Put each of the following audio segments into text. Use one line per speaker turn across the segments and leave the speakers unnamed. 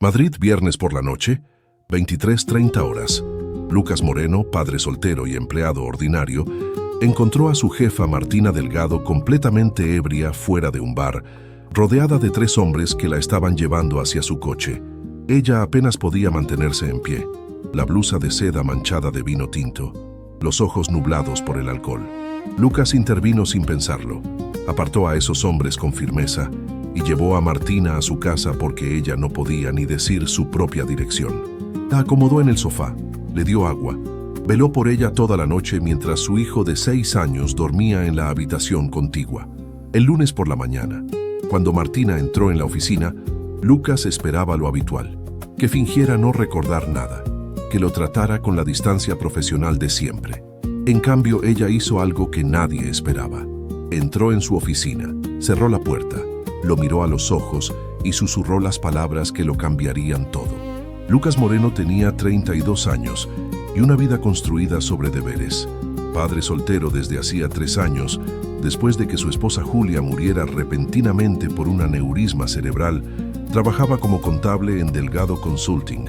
Madrid, viernes por la noche, 23:30 horas. Lucas Moreno, padre soltero y empleado ordinario, encontró a su jefa Martina Delgado completamente ebria fuera de un bar, rodeada de 3 hombres que la estaban llevando hacia su coche. Ella apenas podía mantenerse en pie, la blusa de seda manchada de vino tinto, los ojos nublados por el alcohol. Lucas intervino sin pensarlo. Apartó a esos hombres con firmeza y llevó a Martina a su casa porque ella no podía ni decir su propia dirección. La acomodó en el sofá, le dio agua, veló por ella toda la noche mientras su hijo de 6 años dormía en la habitación contigua. El lunes por la mañana, cuando Martina entró en la oficina, Lucas esperaba lo habitual, que fingiera no recordar nada, que lo tratara con la distancia profesional de siempre. En cambio, ella hizo algo que nadie esperaba. Entró en su oficina, cerró la puerta, lo miró a los ojos y susurró las palabras que lo cambiarían todo. Lucas Moreno tenía 32 años y una vida construida sobre deberes. Padre soltero desde hacía 3 años, después de que su esposa Julia muriera repentinamente por un aneurisma cerebral, trabajaba como contable en Delgado Consulting.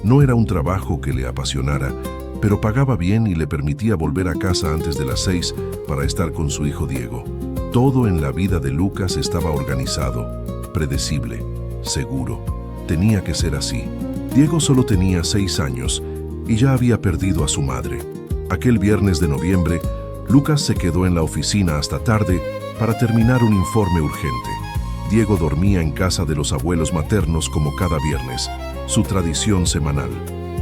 No era un trabajo que le apasionara, pero pagaba bien y le permitía volver a casa antes de las 6 para estar con su hijo Diego. Todo en la vida de Lucas estaba organizado, predecible, seguro. Tenía que ser así. Diego solo tenía 6 años y ya había perdido a su madre. Aquel viernes de noviembre, Lucas se quedó en la oficina hasta tarde para terminar un informe urgente. Diego dormía en casa de los abuelos maternos como cada viernes, su tradición semanal.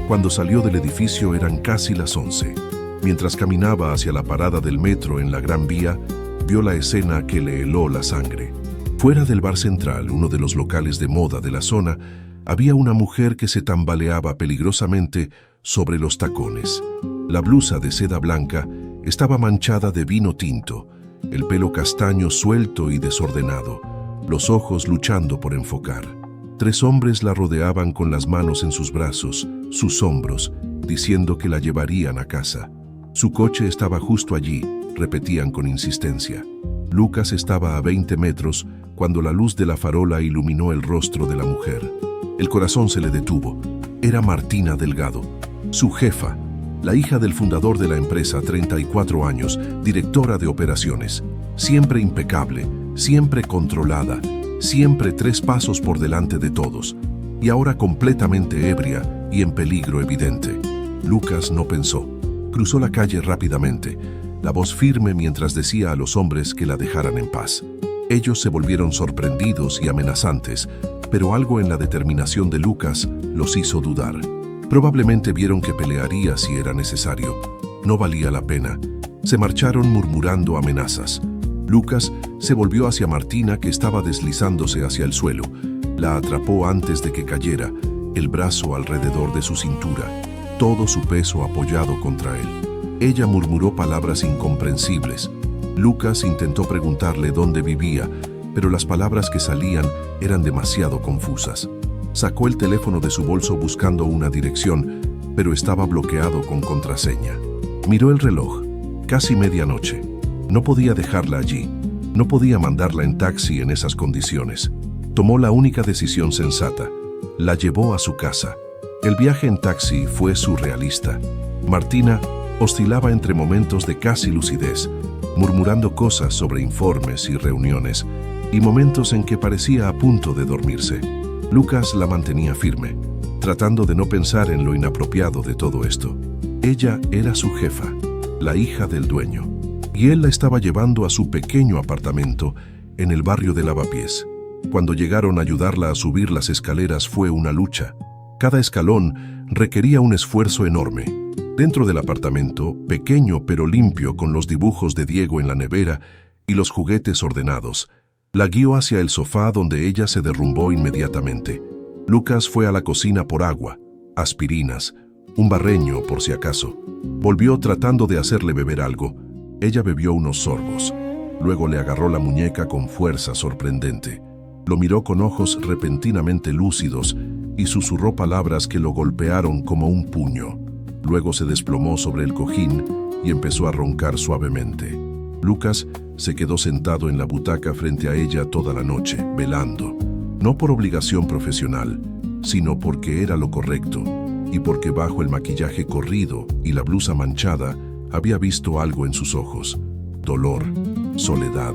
Cuando salió del edificio eran casi las 11. Mientras caminaba hacia la parada del metro en la Gran Vía, vio la escena que le heló la sangre. Fuera del bar central, uno de los locales de moda de la zona, había una mujer que se tambaleaba peligrosamente sobre los tacones. La blusa de seda blanca estaba manchada de vino tinto, el pelo castaño suelto y desordenado, los ojos luchando por enfocar. 3 hombres la rodeaban con las manos en sus brazos, sus hombros, diciendo que la llevarían a casa. Su coche estaba justo allí, repetían con insistencia. Lucas estaba a 20 metros cuando la luz de la farola iluminó el rostro de la mujer. El corazón se le detuvo. Era Martina Delgado, su jefa, la hija del fundador de la empresa, 34 años, directora de operaciones. Siempre impecable, siempre controlada, siempre 3 pasos por delante de todos, y ahora completamente ebria y en peligro evidente. Lucas no pensó. Cruzó la calle rápidamente, la voz firme mientras decía a los hombres que la dejaran en paz. Ellos se volvieron sorprendidos y amenazantes, pero algo en la determinación de Lucas los hizo dudar. Probablemente vieron que pelearía si era necesario. No valía la pena. Se marcharon murmurando amenazas. Lucas se volvió hacia Martina, que estaba deslizándose hacia el suelo. La atrapó antes de que cayera, el brazo alrededor de su cintura, todo su peso apoyado contra él. Ella murmuró palabras incomprensibles. Lucas intentó preguntarle dónde vivía, pero las palabras que salían eran demasiado confusas. Sacó el teléfono de su bolso buscando una dirección, pero estaba bloqueado con contraseña. Miró el reloj. Casi medianoche. No podía dejarla allí. No podía mandarla en taxi en esas condiciones. Tomó la única decisión sensata. La llevó a su casa. El viaje en taxi fue surrealista. Martina oscilaba entre momentos de casi lucidez, murmurando cosas sobre informes y reuniones, y momentos en que parecía a punto de dormirse. Lucas la mantenía firme, tratando de no pensar en lo inapropiado de todo esto. Ella era su jefa, la hija del dueño, y él la estaba llevando a su pequeño apartamento en el barrio de Lavapiés. Cuando llegaron a ayudarla a subir las escaleras fue una lucha. Cada escalón requería un esfuerzo enorme. Dentro del apartamento, pequeño pero limpio, con los dibujos de Diego en la nevera y los juguetes ordenados, la guió hacia el sofá donde ella se derrumbó inmediatamente. Lucas fue a la cocina por agua, aspirinas, un barreño por si acaso. Volvió tratando de hacerle beber algo. Ella bebió unos sorbos. Luego le agarró la muñeca con fuerza sorprendente. Lo miró con ojos repentinamente lúcidos y susurró palabras que lo golpearon como un puño. Luego se desplomó sobre el cojín y empezó a roncar suavemente. Lucas se quedó sentado en la butaca frente a ella toda la noche, velando. No por obligación profesional, sino porque era lo correcto y porque bajo el maquillaje corrido y la blusa manchada había visto algo en sus ojos: dolor, soledad,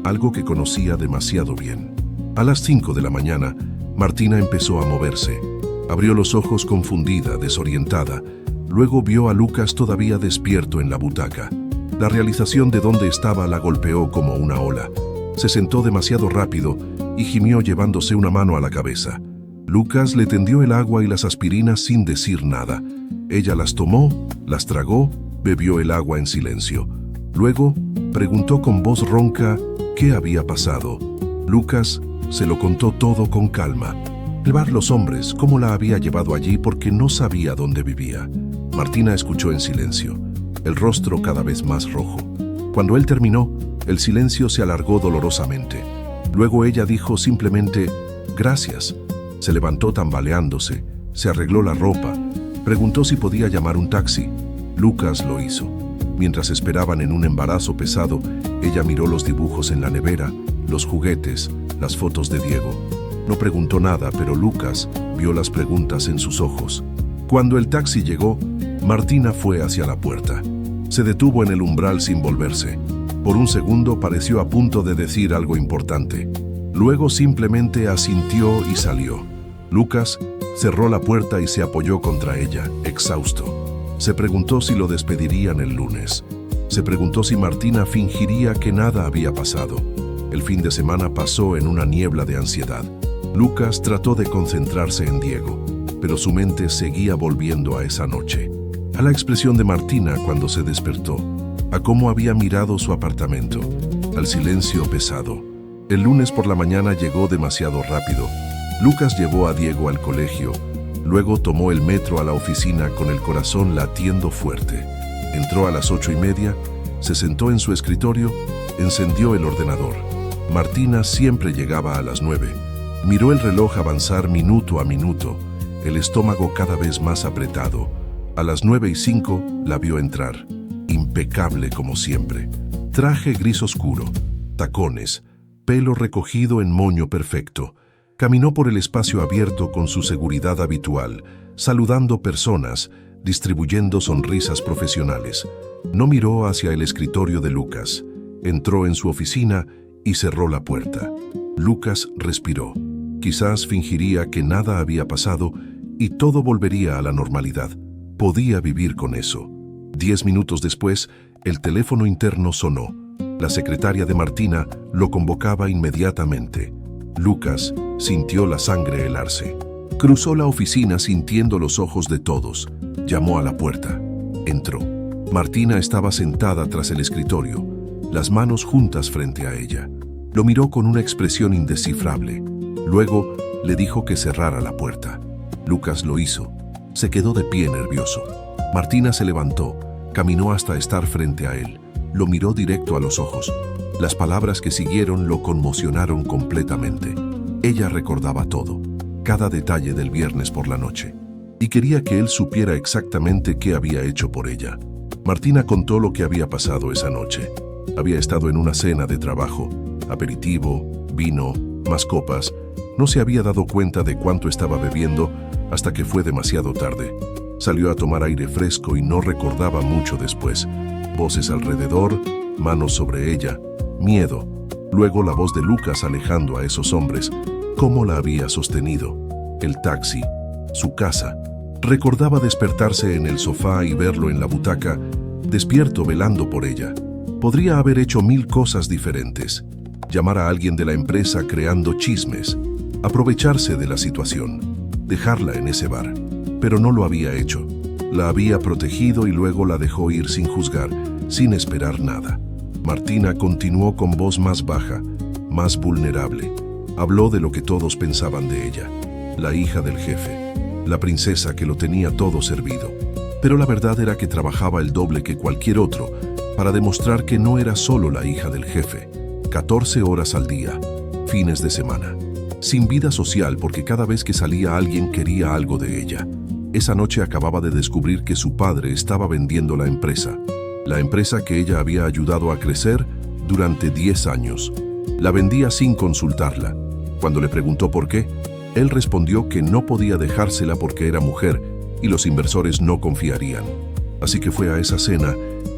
algo que conocía demasiado bien. A las 5 de la mañana, Martina empezó a moverse. Abrió los ojos confundida, desorientada. Luego vio a Lucas todavía despierto en la butaca. La realización de dónde estaba la golpeó como una ola. Se sentó demasiado rápido y gimió llevándose una mano a la cabeza. Lucas le tendió el agua y las aspirinas sin decir nada. Ella las tomó, las tragó, bebió el agua en silencio. Luego preguntó con voz ronca qué había pasado. Lucas se lo contó todo con calma. El bar Los Hombres, cómo la había llevado allí porque no sabía dónde vivía. Martina escuchó en silencio, el rostro cada vez más rojo. Cuando él terminó, el silencio se alargó dolorosamente. Luego ella dijo simplemente, «Gracias». Se levantó tambaleándose, se arregló la ropa, preguntó si podía llamar un taxi. Lucas lo hizo. Mientras esperaban en un embarazo pesado, ella miró los dibujos en la nevera, los juguetes, las fotos de Diego. No preguntó nada, pero Lucas vio las preguntas en sus ojos. Cuando el taxi llegó, Martina fue hacia la puerta. Se detuvo en el umbral sin volverse. Por un segundo pareció a punto de decir algo importante. Luego simplemente asintió y salió. Lucas cerró la puerta y se apoyó contra ella, exhausto. Se preguntó si lo despedirían el lunes. Se preguntó si Martina fingiría que nada había pasado. El fin de semana pasó en una niebla de ansiedad. Lucas trató de concentrarse en Diego, pero su mente seguía volviendo a esa noche, a la expresión de Martina cuando se despertó, a cómo había mirado su apartamento, al silencio pesado. El lunes por la mañana llegó demasiado rápido. Lucas llevó a Diego al colegio, luego tomó el metro a la oficina con el corazón latiendo fuerte. Entró a las 8:30, se sentó en su escritorio, encendió el ordenador. Martina siempre llegaba a las 9. Miró el reloj avanzar minuto a minuto, el estómago cada vez más apretado. A las 9:05 la vio entrar, impecable como siempre. Traje gris oscuro, tacones, pelo recogido en moño perfecto. Caminó por el espacio abierto con su seguridad habitual, saludando personas, distribuyendo sonrisas profesionales. No miró hacia el escritorio de Lucas. Entró en su oficina y cerró la puerta. Lucas respiró. Quizás fingiría que nada había pasado y todo volvería a la normalidad. Podía vivir con eso. 10 minutos después, el teléfono interno sonó. La secretaria de Martina lo convocaba inmediatamente. Lucas sintió la sangre helarse. Cruzó la oficina sintiendo los ojos de todos. Llamó a la puerta. Entró. Martina estaba sentada tras el escritorio, las manos juntas frente a ella. Lo miró con una expresión indescifrable. Luego le dijo que cerrara la puerta. Lucas lo hizo. Se quedó de pie nervioso. Martina se levantó, caminó hasta estar frente a él. Lo miró directo a los ojos. Las palabras que siguieron lo conmocionaron completamente. Ella recordaba todo, cada detalle del viernes por la noche, y quería que él supiera exactamente qué había hecho por ella. Martina contó lo que había pasado esa noche. Había estado en una cena de trabajo, aperitivo, vino, más copas. No se había dado cuenta de cuánto estaba bebiendo hasta que fue demasiado tarde. Salió a tomar aire fresco y no recordaba mucho después. Voces alrededor, manos sobre ella, miedo. Luego la voz de Lucas alejando a esos hombres. ¿Cómo la había sostenido? El taxi, su casa. Recordaba despertarse en el sofá y verlo en la butaca, despierto velando por ella. Podría haber hecho 1000 cosas diferentes. Llamar a alguien de la empresa creando chismes, aprovecharse de la situación, dejarla en ese bar. Pero no lo había hecho. La había protegido y luego la dejó ir sin juzgar, sin esperar nada. Martina continuó con voz más baja, más vulnerable. Habló de lo que todos pensaban de ella, la hija del jefe, la princesa que lo tenía todo servido. Pero la verdad era que trabajaba el doble que cualquier otro para demostrar que no era solo la hija del jefe. 14 horas al día, fines de semana. Sin vida social porque cada vez que salía alguien quería algo de ella. Esa noche acababa de descubrir que su padre estaba vendiendo la empresa que ella había ayudado a crecer durante 10 años. La vendía sin consultarla. Cuando le preguntó por qué, Él respondió que no podía dejársela porque era mujer y los inversores no confiarían. Así que fue a esa cena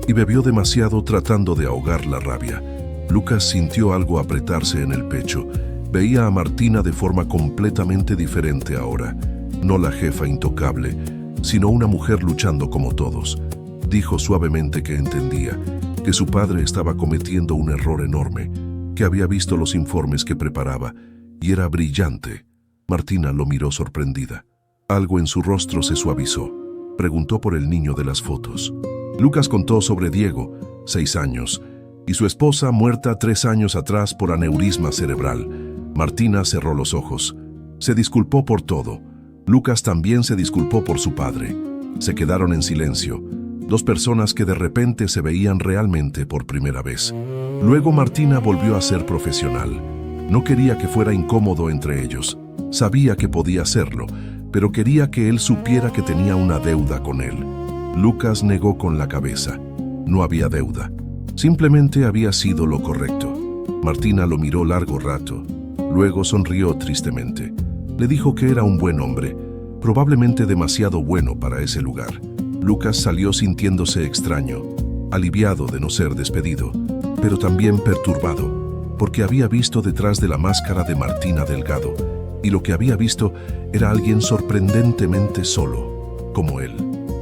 y bebió demasiado tratando de ahogar la rabia. Lucas sintió algo apretarse en el pecho. Veía a Martina de forma completamente diferente ahora. No la jefa intocable, sino una mujer luchando como todos. Dijo suavemente que entendía, que su padre estaba cometiendo un error enorme, que había visto los informes que preparaba y era brillante. Martina lo miró sorprendida. Algo en su rostro se suavizó. Preguntó por el niño de las fotos. Lucas contó sobre Diego, 6 años, y su esposa muerta 3 años atrás por aneurisma cerebral. Martina cerró los ojos. Se disculpó por todo. Lucas también se disculpó por su padre. Se quedaron en silencio. 2 personas que de repente se veían realmente por primera vez. Luego Martina volvió a ser profesional. No quería que fuera incómodo entre ellos. Sabía que podía hacerlo, pero quería que él supiera que tenía una deuda con él. Lucas negó con la cabeza. No había deuda. Simplemente había sido lo correcto. Martina lo miró largo rato. Luego sonrió tristemente. Le dijo que era un buen hombre, probablemente demasiado bueno para ese lugar. Lucas salió sintiéndose extraño, aliviado de no ser despedido, pero también perturbado, porque había visto detrás de la máscara de Martina Delgado, y lo que había visto era alguien sorprendentemente solo, como él.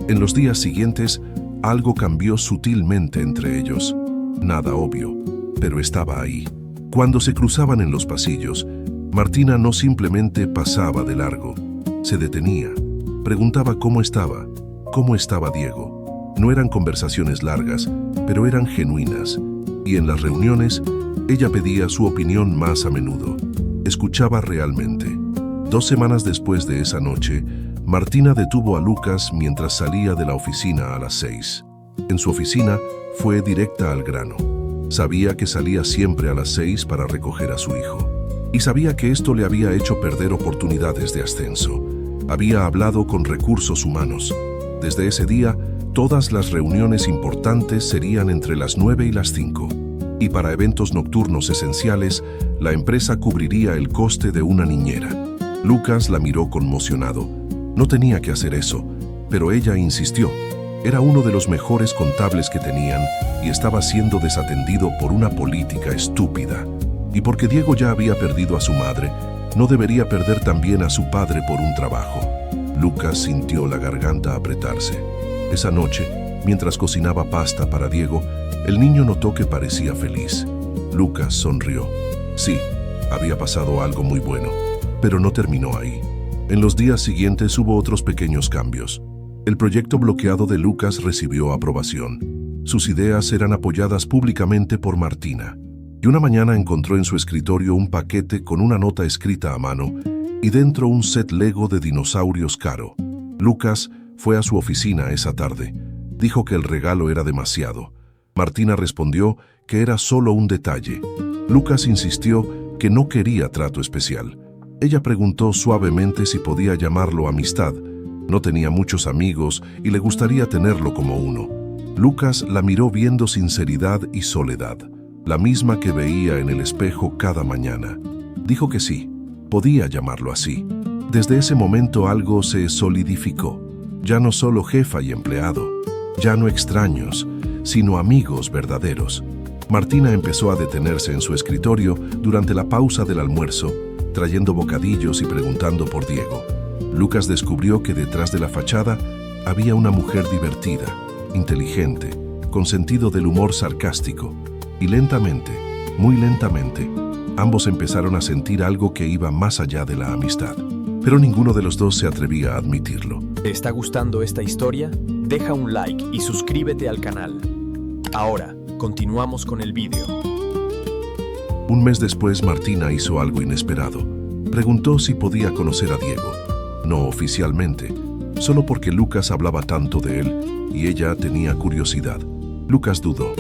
En los días siguientes, algo cambió sutilmente entre ellos. Nada obvio, pero estaba ahí. Cuando se cruzaban en los pasillos, Martina no simplemente pasaba de largo, se detenía, preguntaba cómo estaba Diego. No eran conversaciones largas, pero eran genuinas, y en las reuniones, ella pedía su opinión más a menudo. Escuchaba realmente. 2 semanas después de esa noche, Martina detuvo a Lucas mientras salía de la oficina a las 6. En su oficina, fue directa al grano. Sabía que salía siempre a las 6 para recoger a su hijo. Y sabía que esto le había hecho perder oportunidades de ascenso. Había hablado con recursos humanos. Desde ese día, todas las reuniones importantes serían entre las 9 y las 5. Y para eventos nocturnos esenciales, la empresa cubriría el coste de una niñera. Lucas la miró conmocionado. No tenía que hacer eso, pero ella insistió. Era uno de los mejores contables que tenían y estaba siendo desatendido por una política estúpida. Y porque Diego ya había perdido a su madre, no debería perder también a su padre por un trabajo. Lucas sintió la garganta apretarse. Esa noche, mientras cocinaba pasta para Diego, el niño notó que parecía feliz. Lucas sonrió. Sí, había pasado algo muy bueno, pero no terminó ahí. En los días siguientes hubo otros pequeños cambios. El proyecto bloqueado de Lucas recibió aprobación. Sus ideas eran apoyadas públicamente por Martina. Y una mañana encontró en su escritorio un paquete con una nota escrita a mano y dentro un set Lego de dinosaurios caro. Lucas fue a su oficina esa tarde. Dijo que el regalo era demasiado. Martina respondió que era solo un detalle. Lucas insistió que no quería trato especial. Ella preguntó suavemente si podía llamarlo amistad. No tenía muchos amigos y le gustaría tenerlo como uno. Lucas la miró viendo sinceridad y soledad, la misma que veía en el espejo cada mañana. Dijo que sí, podía llamarlo así. Desde ese momento algo se solidificó. Ya no solo jefa y empleado, ya no extraños, sino amigos verdaderos. Martina empezó a detenerse en su escritorio durante la pausa del almuerzo, trayendo bocadillos y preguntando por Diego. Lucas descubrió que detrás de la fachada había una mujer divertida, inteligente, con sentido del humor sarcástico. Y lentamente, muy lentamente, ambos empezaron a sentir algo que iba más allá de la amistad. Pero ninguno de los dos se atrevía a admitirlo.
¿Te está gustando esta historia? Deja un like y suscríbete al canal. Ahora, continuamos con el vídeo.
Un mes después, Martina hizo algo inesperado. Preguntó si podía conocer a Diego. No oficialmente, solo porque Lucas hablaba tanto de él y ella tenía curiosidad. Lucas dudó.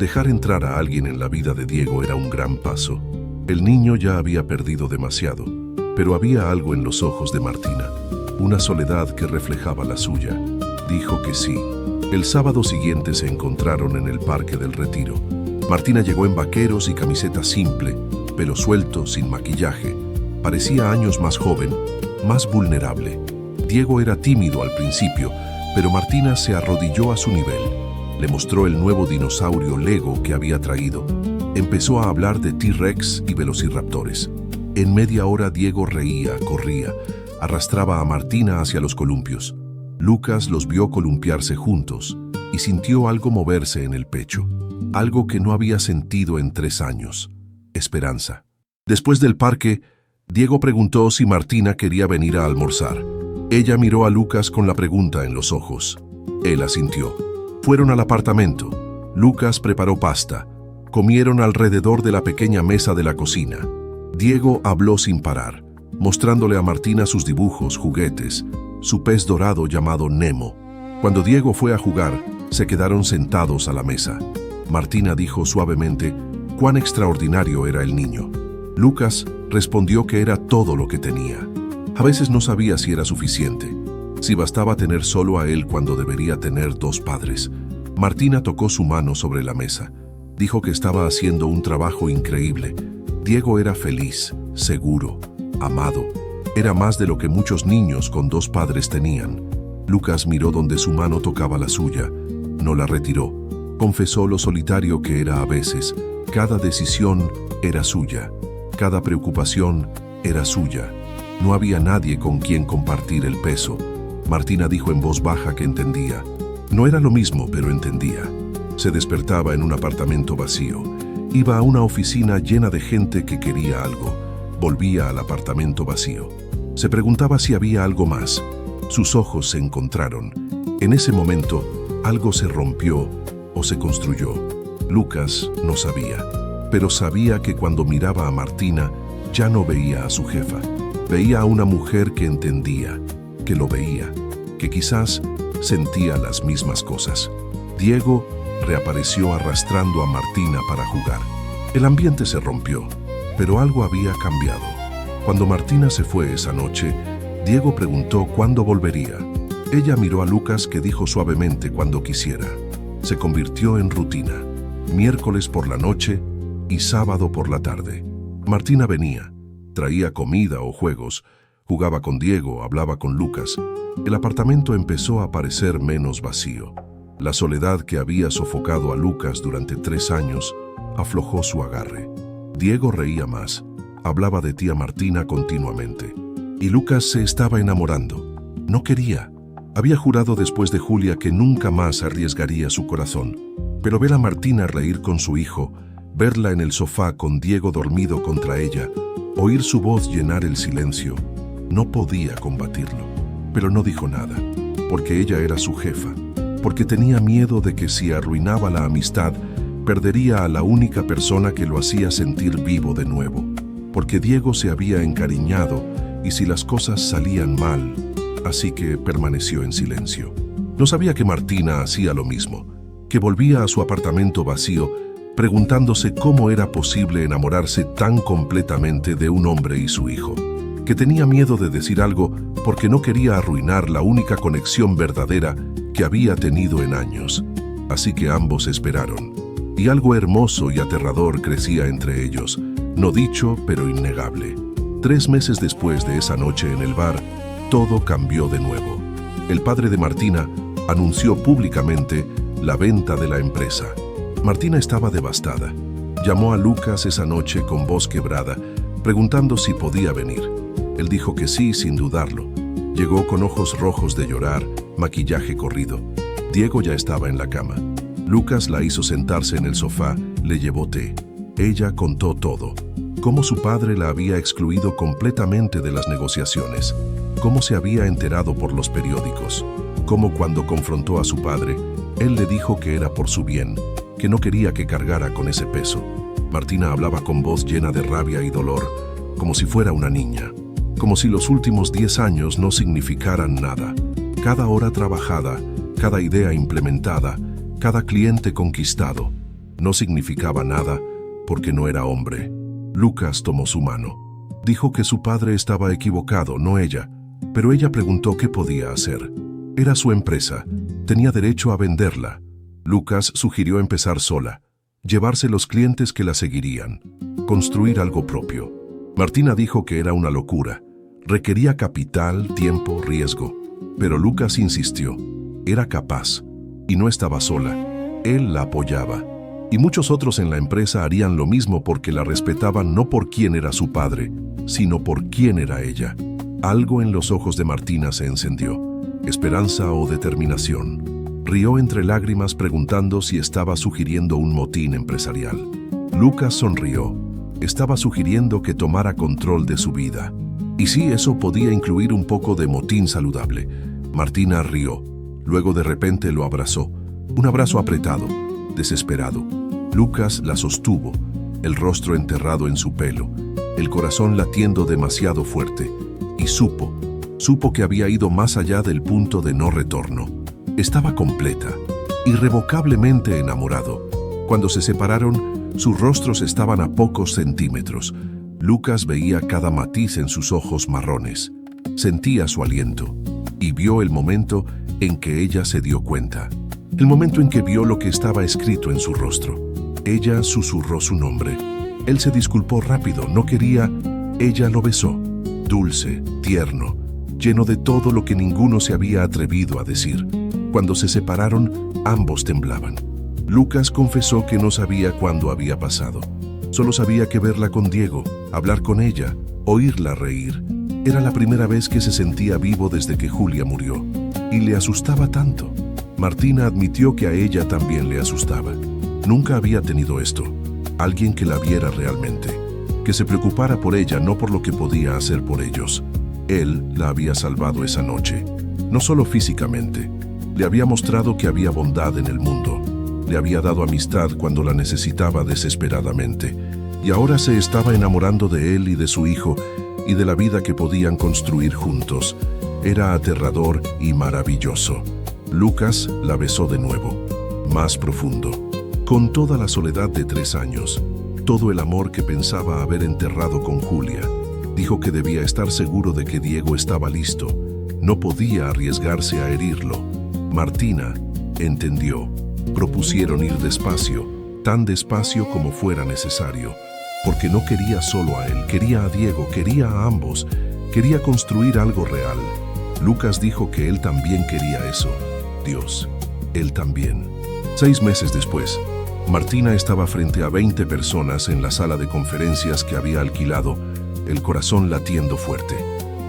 Dejar entrar a alguien en la vida de Diego era un gran paso. El niño ya había perdido demasiado, pero había algo en los ojos de Martina, una soledad que reflejaba la suya. Dijo que sí. El sábado siguiente se encontraron en el Parque del Retiro. Martina llegó en vaqueros y camiseta simple, pelo suelto, sin maquillaje. Parecía años más joven, más vulnerable. Diego era tímido al principio, pero Martina se arrodilló a su nivel. Le mostró el nuevo dinosaurio Lego que había traído. Empezó a hablar de T-Rex y velociraptores. En media hora Diego reía, corría, arrastraba a Martina hacia los columpios. Lucas los vio columpiarse juntos y sintió algo moverse en el pecho. Algo que no había sentido en 3 años. Esperanza. Después del parque, Diego preguntó si Martina quería venir a almorzar. Ella miró a Lucas con la pregunta en los ojos. Él asintió. Fueron al apartamento. Lucas preparó pasta. Comieron alrededor de la pequeña mesa de la cocina. Diego habló sin parar, mostrándole a Martina sus dibujos, juguetes, su pez dorado llamado Nemo. Cuando Diego fue a jugar, se quedaron sentados a la mesa. Martina dijo suavemente cuán extraordinario era el niño. Lucas respondió que era todo lo que tenía. A veces no sabía si era suficiente, si bastaba tener solo a él cuando debería tener 2 padres. Martina tocó su mano sobre la mesa. Dijo que estaba haciendo un trabajo increíble. Diego era feliz, seguro, amado. Era más de lo que muchos niños con 2 padres tenían. Lucas miró donde su mano tocaba la suya. No la retiró. Confesó lo solitario que era a veces. Cada decisión era suya. Cada preocupación era suya. No había nadie con quien compartir el peso. Martina dijo en voz baja que entendía. No era lo mismo, pero entendía. Se despertaba en un apartamento vacío. Iba a una oficina llena de gente que quería algo. Volvía al apartamento vacío. Se preguntaba si había algo más. Sus ojos se encontraron. En ese momento, algo se rompió o se construyó. Lucas no sabía, pero sabía que cuando miraba a Martina, ya no veía a su jefa. Veía a una mujer que entendía, que lo veía, que quizás sentía las mismas cosas. Diego reapareció arrastrando a Martina para jugar. El ambiente se rompió, pero algo había cambiado. Cuando Martina se fue esa noche, Diego preguntó cuándo volvería. Ella miró a Lucas, que dijo suavemente cuando quisiera. Se convirtió en rutina. Miércoles por la noche y sábado por la tarde. Martina venía, traía comida o juegos, jugaba con Diego, hablaba con Lucas. El apartamento empezó a parecer menos vacío. La soledad que había sofocado a Lucas durante 3 años aflojó su agarre. Diego reía más, hablaba de tía Martina continuamente. Y Lucas se estaba enamorando. No quería. Había jurado después de Julia que nunca más arriesgaría su corazón. Pero ver a Martina reír con su hijo, verla en el sofá con Diego dormido contra ella, oír su voz llenar el silencio, no podía combatirlo. Pero no dijo nada, porque ella era su jefa, porque tenía miedo de que si arruinaba la amistad, perdería a la única persona que lo hacía sentir vivo de nuevo, porque Diego se había encariñado y si las cosas salían mal, así que permaneció en silencio. No sabía que Martina hacía lo mismo, que volvía a su apartamento vacío, preguntándose cómo era posible enamorarse tan completamente de un hombre y su hijo, que tenía miedo de decir algo porque no quería arruinar la única conexión verdadera que había tenido en años. Así que ambos esperaron, y algo hermoso y aterrador crecía entre ellos, no dicho pero innegable. 3 meses después de esa noche en el bar, todo cambió de nuevo. El padre de Martina anunció públicamente la venta de la empresa. Martina estaba devastada. Llamó a Lucas esa noche con voz quebrada, preguntando si podía venir. Él dijo que sí, sin dudarlo. Llegó con ojos rojos de llorar, maquillaje corrido. Diego ya estaba en la cama. Lucas la hizo sentarse en el sofá, le llevó té. Ella contó todo. Cómo su padre la había excluido completamente de las negociaciones. Cómo se había enterado por los periódicos. Cómo cuando confrontó a su padre, él le dijo que era por su bien, que no quería que cargara con ese peso. Martina hablaba con voz llena de rabia y dolor, como si fuera una niña. Como si los últimos 10 años no significaran nada. Cada hora trabajada, cada idea implementada, cada cliente conquistado, no significaba nada porque no era hombre. Lucas tomó su mano. Dijo que su padre estaba equivocado, no ella, pero ella preguntó qué podía hacer. Era su empresa, tenía derecho a venderla. Lucas sugirió empezar sola, llevarse los clientes que la seguirían, construir algo propio. Martina dijo que era una locura. Requería capital, tiempo, riesgo. Pero Lucas insistió. Era capaz. Y no estaba sola. Él la apoyaba. Y muchos otros en la empresa harían lo mismo porque la respetaban no por quién era su padre, sino por quién era ella. Algo en los ojos de Martina se encendió. Esperanza o determinación. Rió entre lágrimas preguntando si estaba sugiriendo un motín empresarial. Lucas sonrió. Estaba sugiriendo que tomara control de su vida. Y sí, eso podía incluir un poco de motín saludable. Martina rió. Luego de repente lo abrazó. Un abrazo apretado, desesperado. Lucas la sostuvo, el rostro enterrado en su pelo, el corazón latiendo demasiado fuerte. Y supo que había ido más allá del punto de no retorno. Estaba completa, irrevocablemente enamorado. Cuando se separaron, sus rostros estaban a pocos centímetros. Lucas veía cada matiz en sus ojos marrones. Sentía su aliento y vio el momento en que ella se dio cuenta. El momento en que vio lo que estaba escrito en su rostro. Ella susurró su nombre. Él se disculpó rápido, no quería. Ella lo besó. Dulce, tierno, lleno de todo lo que ninguno se había atrevido a decir. Cuando se separaron, ambos temblaban. Lucas confesó que no sabía cuándo había pasado. Solo sabía que verla con Diego, hablar con ella, oírla reír. Era la primera vez que se sentía vivo desde que Julia murió. Y le asustaba tanto. Martina admitió que a ella también le asustaba. Nunca había tenido esto. Alguien que la viera realmente. Que se preocupara por ella, no por lo que podía hacer por ellos. Él la había salvado esa noche. No solo físicamente. Le había mostrado que había bondad en el mundo. Le había dado amistad cuando la necesitaba desesperadamente. Y ahora se estaba enamorando de él y de su hijo y de la vida que podían construir juntos. Era aterrador y maravilloso. Lucas la besó de nuevo, más profundo. Con toda la soledad de 3 años, todo el amor que pensaba haber enterrado con Julia, dijo que debía estar seguro de que Diego estaba listo. No podía arriesgarse a herirlo. Martina entendió. Propusieron ir despacio, tan despacio como fuera necesario, porque no quería solo a él, quería a Diego, quería a ambos, quería construir algo real. Lucas dijo que él también quería eso. Dios, él también. 6 meses después, Martina estaba frente a 20 personas en la sala de conferencias que había alquilado, el corazón latiendo fuerte.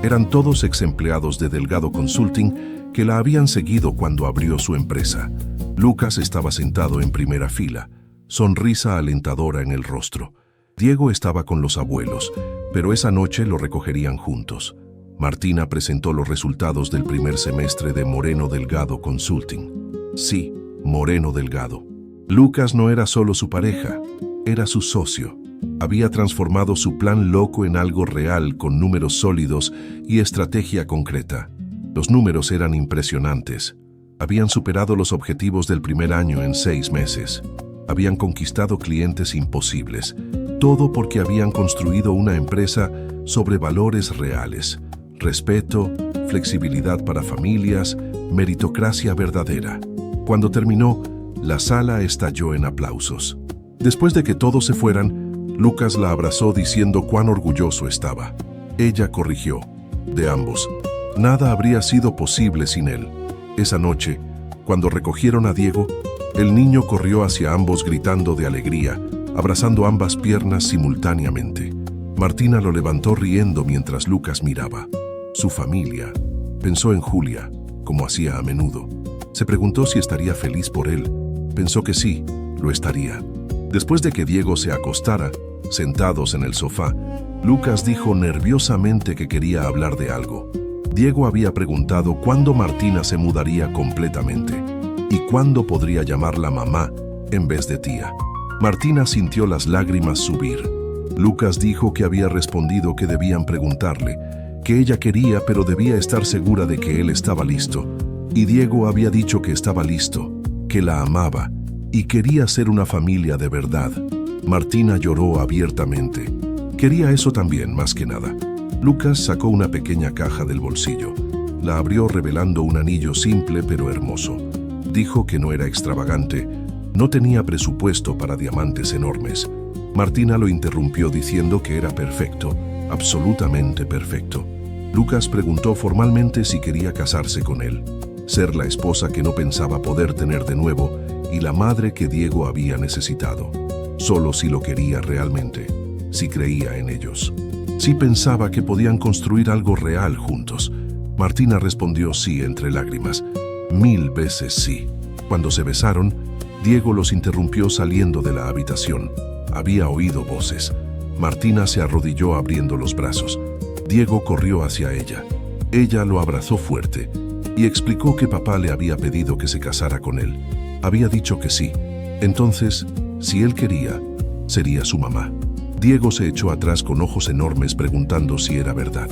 Eran todos ex empleados de Delgado Consulting que la habían seguido cuando abrió su empresa. Lucas estaba sentado en primera fila, sonrisa alentadora en el rostro. Diego estaba con los abuelos, pero esa noche lo recogerían juntos. Martina presentó los resultados del primer semestre de Moreno Delgado Consulting. Sí, Moreno Delgado. Lucas no era solo su pareja, era su socio. Había transformado su plan loco en algo real con números sólidos y estrategia concreta. Los números eran impresionantes. Habían superado los objetivos del primer año en 6 meses. Habían conquistado clientes imposibles. Todo porque habían construido una empresa sobre valores reales. Respeto, flexibilidad para familias, meritocracia verdadera. Cuando terminó, la sala estalló en aplausos. Después de que todos se fueran, Lucas la abrazó diciendo cuán orgulloso estaba. Ella corrigió. De ambos. Nada habría sido posible sin él. Esa noche, cuando recogieron a Diego, el niño corrió hacia ambos gritando de alegría, abrazando ambas piernas simultáneamente. Martina lo levantó riendo mientras Lucas miraba. Su familia. Pensó en Julia, como hacía a menudo. Se preguntó si estaría feliz por él. Pensó que sí, lo estaría. Después de que Diego se acostara, sentados en el sofá, Lucas dijo nerviosamente que quería hablar de algo. Diego había preguntado cuándo Martina se mudaría completamente y cuándo podría llamarla mamá en vez de tía. Martina sintió las lágrimas subir. Lucas dijo que había respondido que debían preguntarle, que ella quería pero debía estar segura de que él estaba listo. Y Diego había dicho que estaba listo, que la amaba y quería ser una familia de verdad. Martina lloró abiertamente. Quería eso también, más que nada. Lucas sacó una pequeña caja del bolsillo. La abrió revelando un anillo simple pero hermoso. Dijo que no era extravagante, no tenía presupuesto para diamantes enormes. Martina lo interrumpió diciendo que era perfecto, absolutamente perfecto. Lucas preguntó formalmente si quería casarse con él, ser la esposa que no pensaba poder tener de nuevo y la madre que Diego había necesitado. Solo si lo quería realmente, si creía en ellos. Si pensaba que podían construir algo real juntos. Martina respondió sí entre lágrimas. 1000 veces sí. Cuando se besaron, Diego los interrumpió saliendo de la habitación. Había oído voces. Martina se arrodilló abriendo los brazos. Diego corrió hacia ella. Ella lo abrazó fuerte y explicó que papá le había pedido que se casara con él. Había dicho que sí. Entonces, si él quería, sería su mamá. Diego se echó atrás con ojos enormes preguntando si era verdad.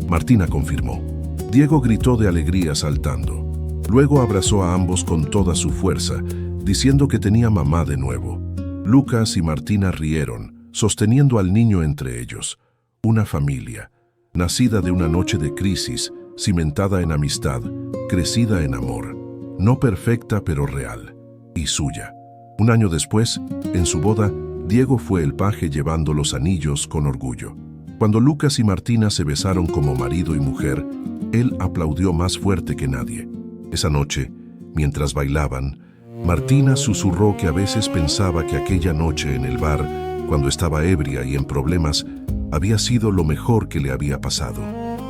Martina confirmó. Diego gritó de alegría saltando. Luego abrazó a ambos con toda su fuerza, diciendo que tenía mamá de nuevo. Lucas y Martina rieron, sosteniendo al niño entre ellos. Una familia, nacida de una noche de crisis, cimentada en amistad, crecida en amor. No perfecta pero real, y suya. Un año después, en su boda, Diego fue el paje llevando los anillos con orgullo. Cuando Lucas y Martina se besaron como marido y mujer, él aplaudió más fuerte que nadie. Esa noche, mientras bailaban, Martina susurró que a veces pensaba que aquella noche en el bar, cuando estaba ebria y en problemas, había sido lo mejor que le había pasado,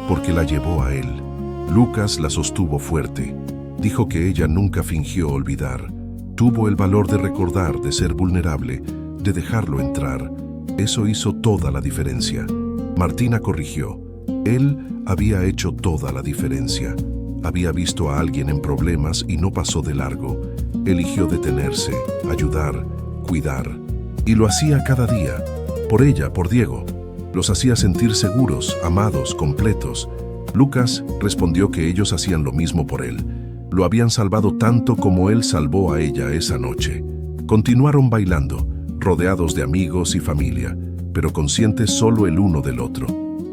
porque la llevó a él. Lucas la sostuvo fuerte. Dijo que ella nunca fingió olvidar. Tuvo el valor de recordar, de ser vulnerable, de dejarlo entrar. Eso hizo toda la diferencia. Martina corrigió. Él había hecho toda la diferencia. Había visto a alguien en problemas y no pasó de largo. Eligió detenerse, ayudar, cuidar. Y lo hacía cada día. Por ella, por Diego. Los hacía sentir seguros, amados, completos. Lucas respondió que ellos hacían lo mismo por él. Lo habían salvado tanto como él salvó a ella esa noche. Continuaron bailando, rodeados de amigos y familia, pero conscientes solo el uno del otro.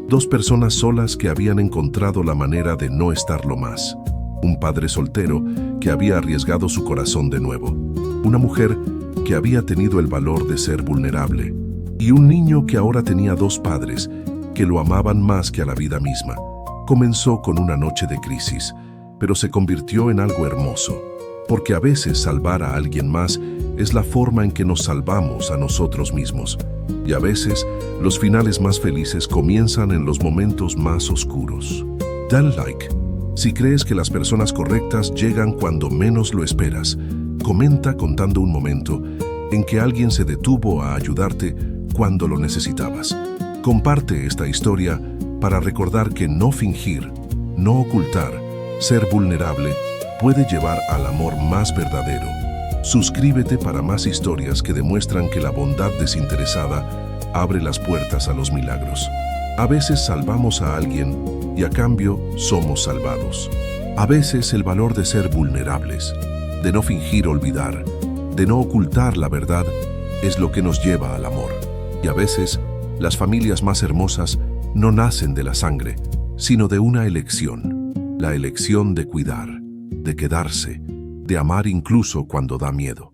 Dos personas solas que habían encontrado la manera de no estarlo más. Un padre soltero que había arriesgado su corazón de nuevo. Una mujer que había tenido el valor de ser vulnerable. Y un niño que ahora tenía dos padres que lo amaban más que a la vida misma. Comenzó con una noche de crisis, pero se convirtió en algo hermoso, porque a veces salvar a alguien más es la forma en que nos salvamos a nosotros mismos. Y a veces los finales más felices comienzan en los momentos más oscuros. Dale like si crees que las personas correctas llegan cuando menos lo esperas. Comenta contando un momento en que alguien se detuvo a ayudarte cuando lo necesitabas. Comparte esta historia para recordar que no fingir, no ocultar, ser vulnerable puede llevar al amor más verdadero. Suscríbete para más historias que demuestran que la bondad desinteresada abre las puertas a los milagros. A veces salvamos a alguien y a cambio somos salvados. A veces el valor de ser vulnerables, de no fingir olvidar, de no ocultar la verdad, es lo que nos lleva al amor. Y a veces las familias más hermosas no nacen de la sangre, sino de una elección. La elección de cuidar, de quedarse, de amar incluso cuando da miedo.